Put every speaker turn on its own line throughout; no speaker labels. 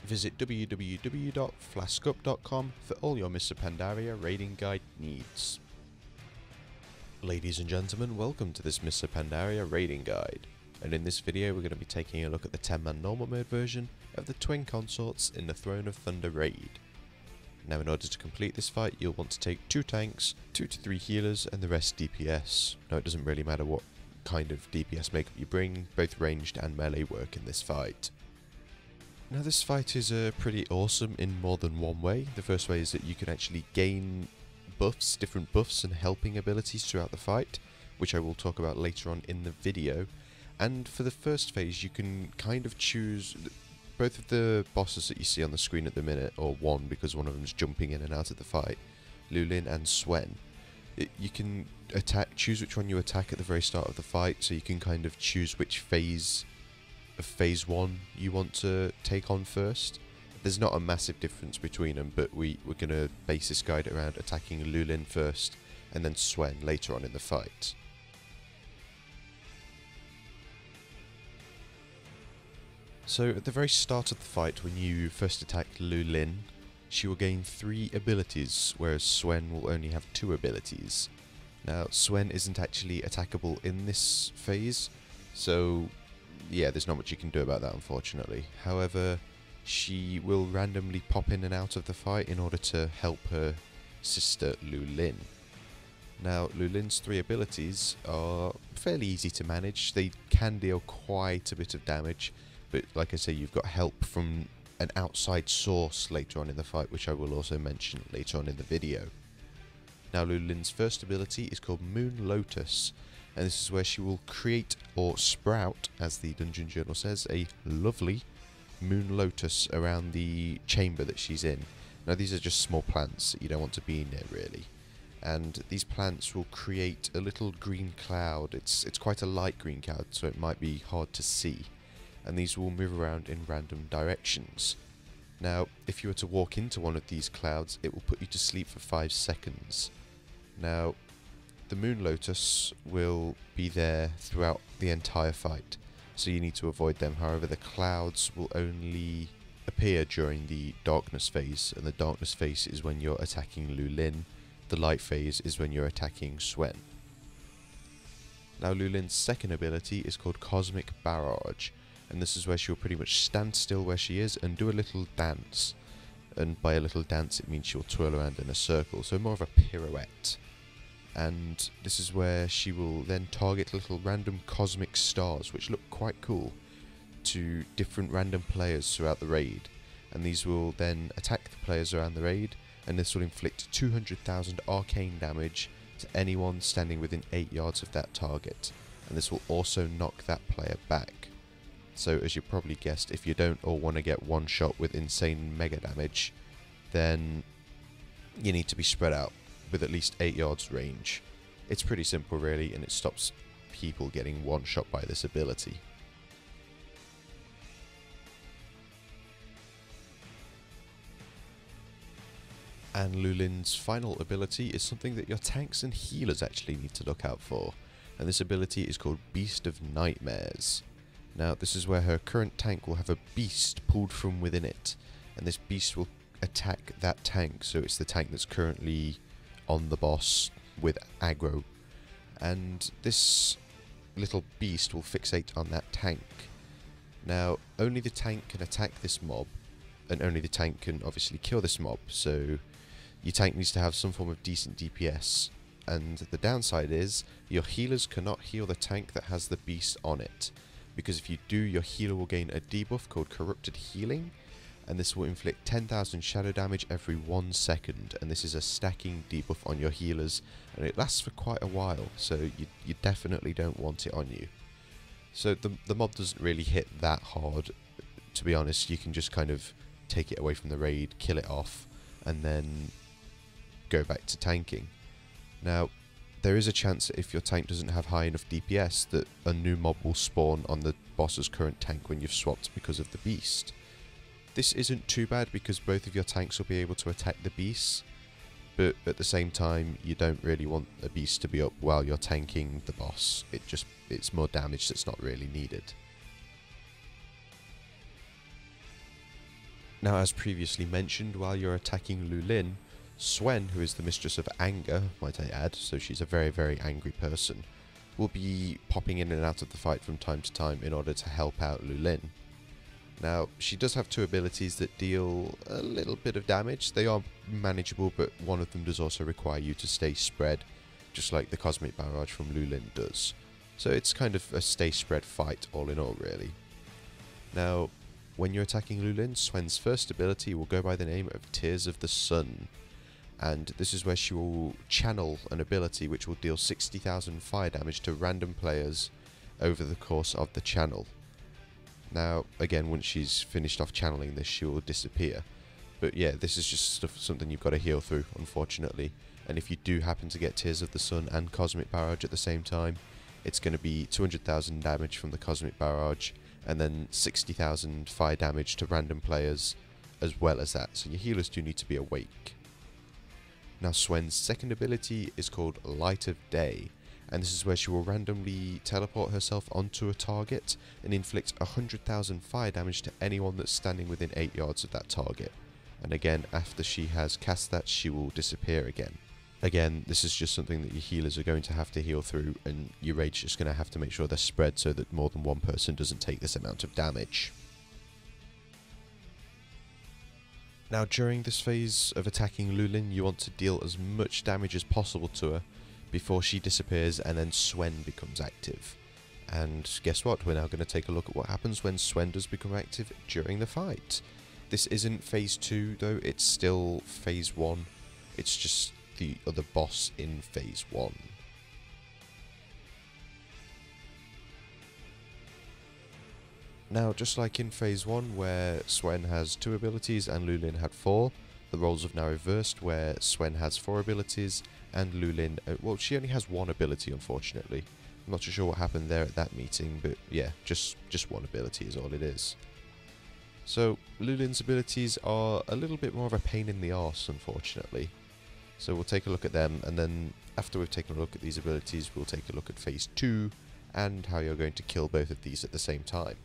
Visit www.flaskup.com for all your Mr. Pandaria raiding guide needs. Ladies and gentlemen, welcome to this Mr. Pandaria raiding guide, and in this video we're going to be taking a look at the 10-man normal mode version of the Twin Consorts in the Throne of Thunder raid. Now in order to complete this fight you'll want to take 2 tanks, 2 to 3 healers and the rest DPS. Now it doesn't really matter what kind of DPS makeup you bring, both ranged and melee work in this fight. Now this fight is pretty awesome in more than one way. The first way is that you can actually gain buffs, different buffs and helping abilities throughout the fight, which I will talk about later on in the video. And for the first phase you can kind of choose both of the bosses that you see on the screen at the minute, or one because one of them is jumping in and out of the fight, Lulin and Swen. You can choose which one you attack at the very start of the fight, so you can kind of choose which phase of phase 1 you want to take on first. There's not a massive difference between them, but we're going to base this guide around attacking Lulin first and then Swen later on in the fight. So at the very start of the fight, when you first attack Lulin, she will gain 3 abilities, whereas Swen will only have 2 abilities. Now Swen isn't actually attackable in this phase, so yeah, there's not much you can do about that unfortunately. However, she will randomly pop in and out of the fight in order to help her sister Lulin. Now Lulin's 3 abilities are fairly easy to manage. They can deal quite a bit of damage, but like I say, you've got help from an outside source later on in the fight, which I will also mention later on in the video. Now Lulin's first ability is called Moon Lotus, and this is where she will create or sprout, as the Dungeon Journal says, a lovely moon lotus around the chamber that she's in. Now these are just small plants that you don't want to be near really, and these plants will create a little green cloud. It's quite a light green cloud, so it might be hard to see, and these will move around in random directions. Now if you were to walk into one of these clouds, it will put you to sleep for 5 seconds. Now the Moon Lotus will be there throughout the entire fight, so you need to avoid them. However, the clouds will only appear during the darkness phase, and the darkness phase is when you're attacking Lulin. The light phase is when you're attacking Swen. Now Lulin's second ability is called Cosmic Barrage, and this is where she'll pretty much stand still where she is and do a little dance. And by a little dance it means she'll twirl around in a circle, so more of a pirouette. And this is where she will then target little random cosmic stars, which look quite cool, to different random players throughout the raid, and these will then attack the players around the raid, and this will inflict 200,000 arcane damage to anyone standing within 8 yards of that target, and this will also knock that player back. So as you probably guessed, if you don't all want to get one shot with insane mega damage, then you need to be spread out with at least 8 yards range. It's pretty simple really, and it stops people getting one shot by this ability. And Lulin's final ability is something that your tanks and healers actually need to look out for, and this ability is called Beast of Nightmares. Now this is where her current tank will have a beast pulled from within it, and this beast will attack that tank, so it's the tank that's currently on the boss with aggro, and this little beast will fixate on that tank. Now only the tank can attack this mob, and only the tank can obviously kill this mob, so your tank needs to have some form of decent DPS, and the downside is your healers cannot heal the tank that has the beast on it, because if you do, your healer will gain a debuff called Corrupted Healing, and this will inflict 10,000 shadow damage every 1 second, and this is a stacking debuff on your healers, and it lasts for quite a while, so you definitely don't want it on you. So the mob doesn't really hit that hard, to be honest. You can just kind of take it away from the raid, kill it off, and then go back to tanking. Now there is a chance that if your tank doesn't have high enough DPS that a new mob will spawn on the boss's current tank when you've swapped because of the beast. This isn't too bad because both of your tanks will be able to attack the beasts, but at the same time you don't really want a beast to be up while you're tanking the boss. It's more damage that's not really needed. Now, as previously mentioned, while you're attacking Lulin, Swen, who is the mistress of anger, might I add, so she's a very, very angry person, will be popping in and out of the fight from time to time in order to help out Lulin. Now, she does have two abilities that deal a little bit of damage. They are manageable, but one of them does also require you to stay spread, just like the Cosmic Barrage from Lulin does. So it's kind of a stay spread fight all in all, really. Now, when you're attacking Lulin, Swen's first ability will go by the name of Tears of the Sun. And this is where she will channel an ability which will deal 60,000 fire damage to random players over the course of the channel. Now, again, once she's finished off channeling this, she will disappear. But yeah, this is just something you've got to heal through, unfortunately. And if you do happen to get Tears of the Sun and Cosmic Barrage at the same time, it's going to be 200,000 damage from the Cosmic Barrage, and then 60,000 fire damage to random players as well as that. So your healers do need to be awake. Now, Swen's second ability is called Light of Day, and this is where she will randomly teleport herself onto a target and inflict 100,000 fire damage to anyone that's standing within 8 yards of that target. And again, after she has cast that, she will disappear again. Again, this is just something that your healers are going to have to heal through, and your rage is just going to have to make sure they're spread so that more than one person doesn't take this amount of damage. Now, during this phase of attacking Lulin, you want to deal as much damage as possible to her before she disappears, and then Swen becomes active. And guess what? We're now going to take a look at what happens when Swen does become active during the fight. This isn't phase 2 though, it's still phase 1. It's just the other boss in phase 1. Now, just like in phase 1 where Swen has 2 abilities and Lulin had 4, the roles have now reversed where Swen has 4 abilities and Lulin, well, she only has 1 ability, unfortunately. I'm not too sure what happened there at that meeting, but yeah, just 1 ability is all it is. So Lulin's abilities are a little bit more of a pain in the arse, unfortunately. So we'll take a look at them, and then after we've taken a look at these abilities, we'll take a look at phase 2 and how you're going to kill both of these at the same time.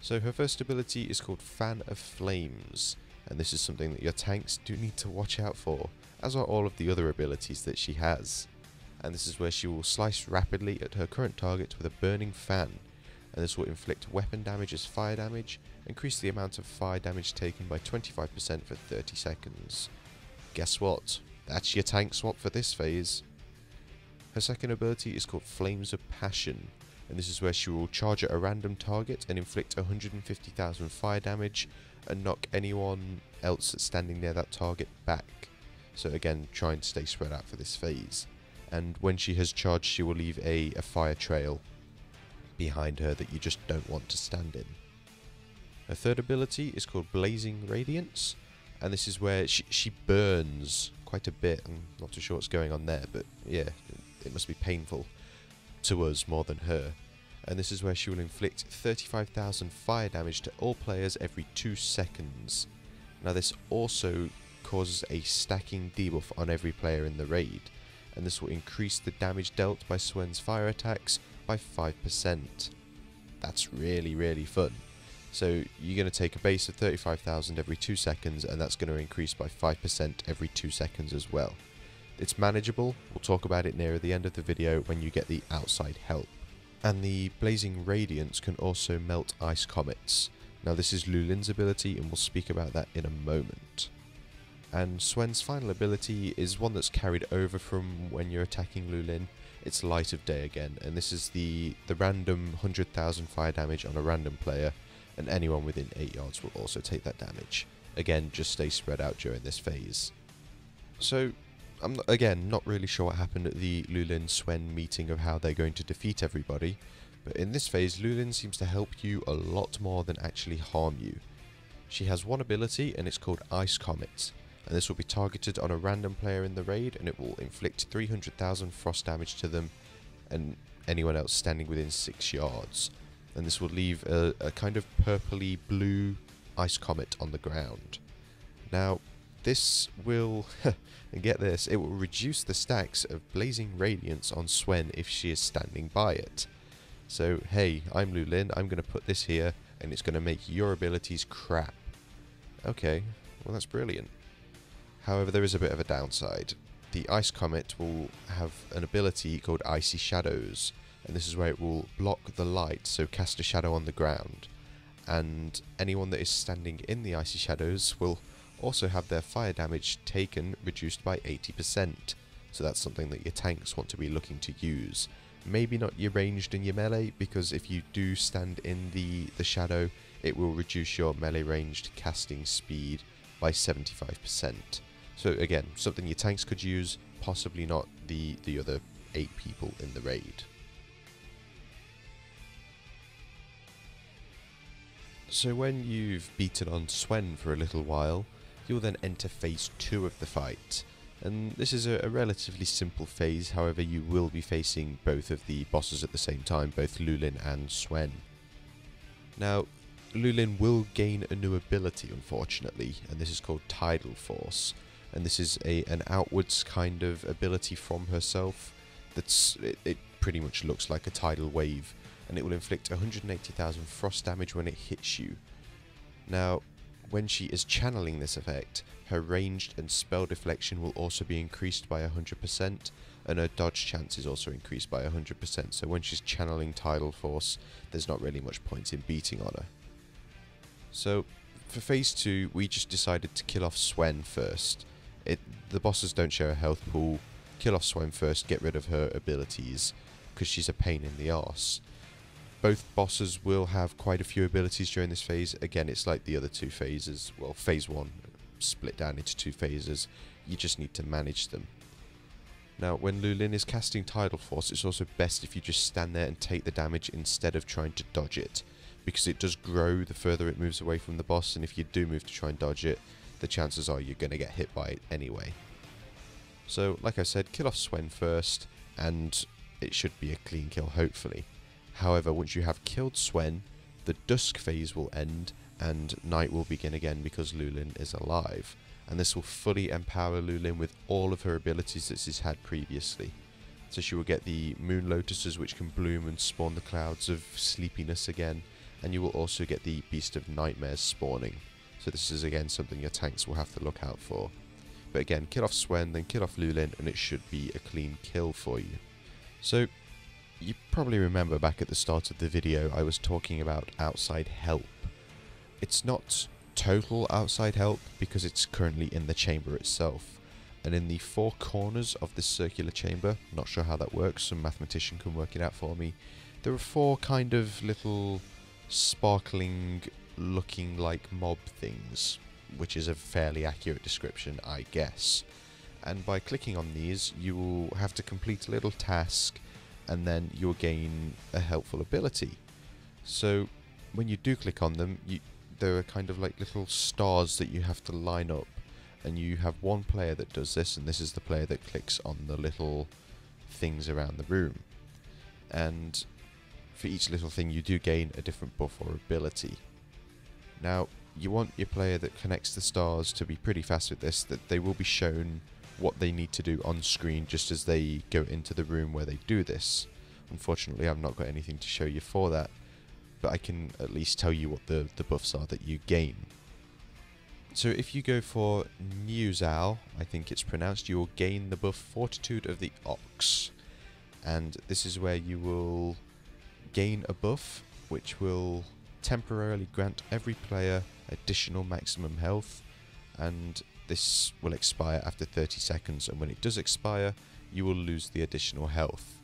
So her first ability is called Fan of Flames, and this is something that your tanks do need to watch out for, as are all of the other abilities that she has. And this is where she will slice rapidly at her current target with a burning fan, and this will inflict weapon damage as fire damage, increase the amount of fire damage taken by 25% for 30 seconds. Guess what? That's your tank swap for this phase. Her second ability is called Flames of Passion, and this is where she will charge at a random target and inflict 150,000 fire damage and knock anyone else that's standing near that target back. So again, try and stay spread out for this phase. And when she has charged, she will leave a fire trail behind her that you just don't want to stand in. Her third ability is called Blazing Radiance, and this is where she burns quite a bit. I'm not too sure what's going on there, but yeah, it must be painful to us more than her. And this is where she will inflict 35,000 fire damage to all players every 2 seconds. Now this also causes a stacking debuff on every player in the raid, and this will increase the damage dealt by Swen's fire attacks by 5%. That's really, really fun. So you're going to take a base of 35,000 every 2 seconds, and that's going to increase by 5% every 2 seconds as well. It's manageable. We'll talk about it near the end of the video when you get the outside help. And the Blazing Radiance can also melt ice comets. Now this is Lulin's ability, and we'll speak about that in a moment. And Swen's final ability is one that's carried over from when you're attacking Lulin. It's Light of Day again, and this is the random 100,000 fire damage on a random player, and anyone within 8 yards will also take that damage. Again, just stay spread out during this phase. So, I'm again not really sure what happened at the Lulin-Swen meeting of how they're going to defeat everybody, but in this phase Lulin seems to help you a lot more than actually harm you. She has one ability, and it's called Ice Comet, and this will be targeted on a random player in the raid, and it will inflict 300,000 frost damage to them and anyone else standing within 6 yards. And this will leave a kind of purpley blue ice comet on the ground. Now, this will, and get this, it will reduce the stacks of Blazing Radiance on Swen if she is standing by it. So, hey, I'm Lulin, I'm going to put this here, and it's going to make your abilities crap. Okay, well that's brilliant. However, there is a bit of a downside. The Ice Comet will have an ability called Icy Shadows, and this is where it will block the light, so cast a shadow on the ground. And anyone that is standing in the Icy Shadows will also have their fire damage taken reduced by 80%. So that's something that your tanks want to be looking to use. Maybe not your ranged and your melee, because if you do stand in the shadow, it will reduce your melee ranged casting speed by 75%. So again, something your tanks could use, possibly not the other 8 people in the raid. So when you've beaten on Swen for a little while, you'll then enter phase 2 of the fight. And this is a relatively simple phase, however you will be facing both of the bosses at the same time, both Lulin and Swen. Now, Lulin will gain a new ability, unfortunately, and this is called Tidal Force. And this is an outwards kind of ability from herself. It pretty much looks like a tidal wave, and it will inflict 180,000 frost damage when it hits you. Now, when she is channeling this effect, her ranged and spell deflection will also be increased by 100%, and her dodge chance is also increased by 100%, so when she's channeling Tidal Force, there's not really much point in beating on her. So, for phase 2, we just decided to kill off Swen first. The bosses don't share a health pool. Kill off Swen first, get rid of her abilities, because she's a pain in the arse. Both bosses will have quite a few abilities during this phase. Again, it's like the other 2 phases. Well, phase 1 split down into 2 phases. You just need to manage them. Now, when Lulin is casting Tidal Force, it's also best if you just stand there and take the damage instead of trying to dodge it, because it does grow the further it moves away from the boss, and if you do move to try and dodge it, the chances are you're going to get hit by it anyway. So, like I said, kill off Swen first, and it should be a clean kill, hopefully. However, once you have killed Swen, the Dusk phase will end, and night will begin again because Lulin is alive. And this will fully empower Lulin with all of her abilities that she's had previously. So she will get the Moon Lotuses, which can bloom and spawn the clouds of sleepiness again, and you will also get the Beast of Nightmares spawning. So this is again something your tanks will have to look out for. But again, kill off Swen, then kill off Lulin, and it should be a clean kill for you. So, you probably remember back at the start of the video I was talking about outside help. It's not total outside help because it's currently in the chamber itself. And in the 4 corners of this circular chamber, not sure how that works, some mathematician can work it out for me, there are 4 kind of little sparkling looking like mob things, which is a fairly accurate description, I guess. And by clicking on these, you will have to complete a little task, and then you'll gain a helpful ability. So when you do click on them, there are kind of like little stars that you have to line up, and you have one player that does this, and this is the player that clicks on the little things around the room. And for each little thing you do gain a different buff or ability. Now, you want your player that connects the stars to be pretty fast with this, that they will be shown what they need to do on screen just as they go into the room where they do this. Unfortunately, I've not got anything to show you for that, but I can at least tell you what the buffs are that you gain. So if you go for Newsal, I think it's pronounced, you will gain the buff Fortitude of the Ox. And this is where you will gain a buff which will temporarily grant every player additional maximum health, and this will expire after 30 seconds, and when it does expire you will lose the additional health.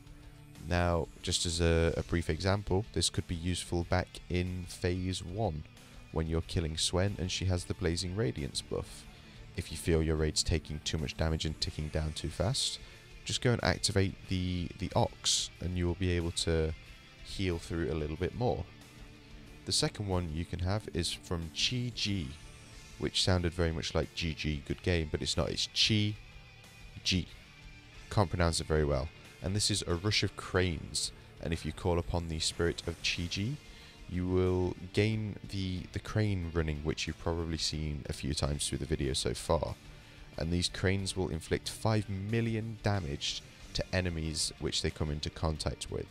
Now, just as a brief example, this could be useful back in phase 1 when you're killing Swen and she has the Blazing Radiance buff. If you feel your raid's taking too much damage and ticking down too fast, just go and activate the Ox and you will be able to heal through a little bit more. The second one you can have is from Chi G, which sounded very much like GG, good game, but it's not, it's Chi G. Can't pronounce it very well. And this is a rush of cranes, and if you call upon the spirit of Chi G, you will gain the crane running, which you've probably seen a few times through the video so far. And these cranes will inflict 5 million damage to enemies which they come into contact with.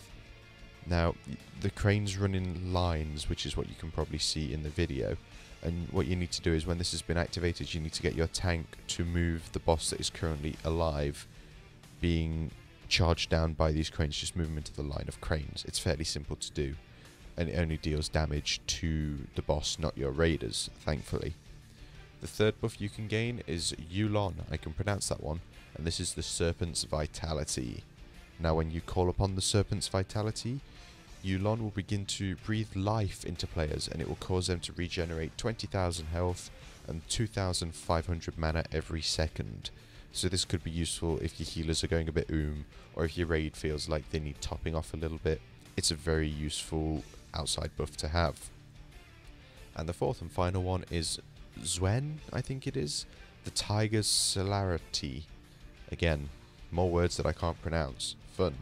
Now, the cranes run in lines, which is what you can probably see in the video. And what you need to do is, when this has been activated, you need to get your tank to move the boss that is currently alive, being charged down by these cranes. Just move them into the line of cranes. It's fairly simple to do, and it only deals damage to the boss, not your raiders, thankfully. The third buff you can gain is Yulon. I can pronounce that one, and this is the Serpent's Vitality. Now, when you call upon the Serpent's Vitality, Yulon will begin to breathe life into players, and it will cause them to regenerate 20,000 health and 2,500 mana every second. So this could be useful if your healers are going a bit or if your raid feels like they need topping off a little bit. It's a very useful outside buff to have. And the fourth and final one is Zwen, I think it is. The Tiger's Celerity. Again, more words that I can't pronounce. Fun.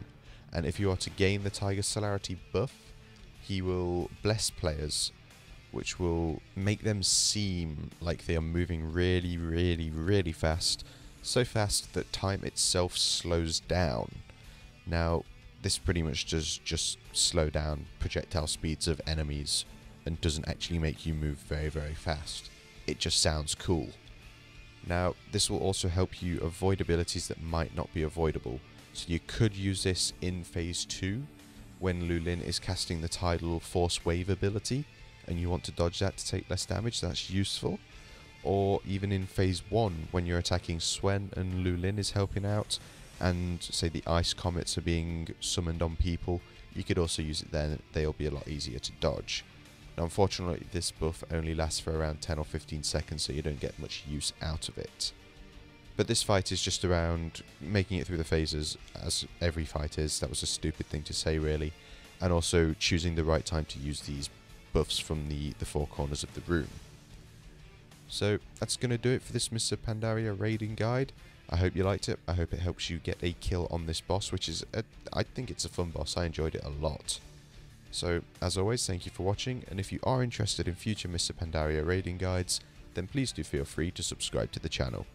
And if you are to gain the Tiger's Celerity buff, he will bless players, which will make them seem like they are moving really, really, really fast. So fast that time itself slows down. Now, this pretty much does just slow down projectile speeds of enemies and doesn't actually make you move very, very fast. It just sounds cool. Now, this will also help you avoid abilities that might not be avoidable. So you could use this in Phase 2 when Lulin is casting the Tidal Force Wave ability and you want to dodge that to take less damage. That's useful. Or even in Phase 1 when you're attacking Swen and Lulin is helping out, and say the Ice Comets are being summoned on people, you could also use it then. They'll be a lot easier to dodge. Now, unfortunately, this buff only lasts for around 10 or 15 seconds, so you don't get much use out of it. But this fight is just around making it through the phases, as every fight is. That was a stupid thing to say, really. And also choosing the right time to use these buffs from the four corners of the room. So that's going to do it for this Mr. Pandaria raiding guide. I hope you liked it. I hope it helps you get a kill on this boss, which is, I think it's a fun boss. I enjoyed it a lot. So, as always, thank you for watching, and if you are interested in future Mr. Pandaria raiding guides, then please do feel free to subscribe to the channel.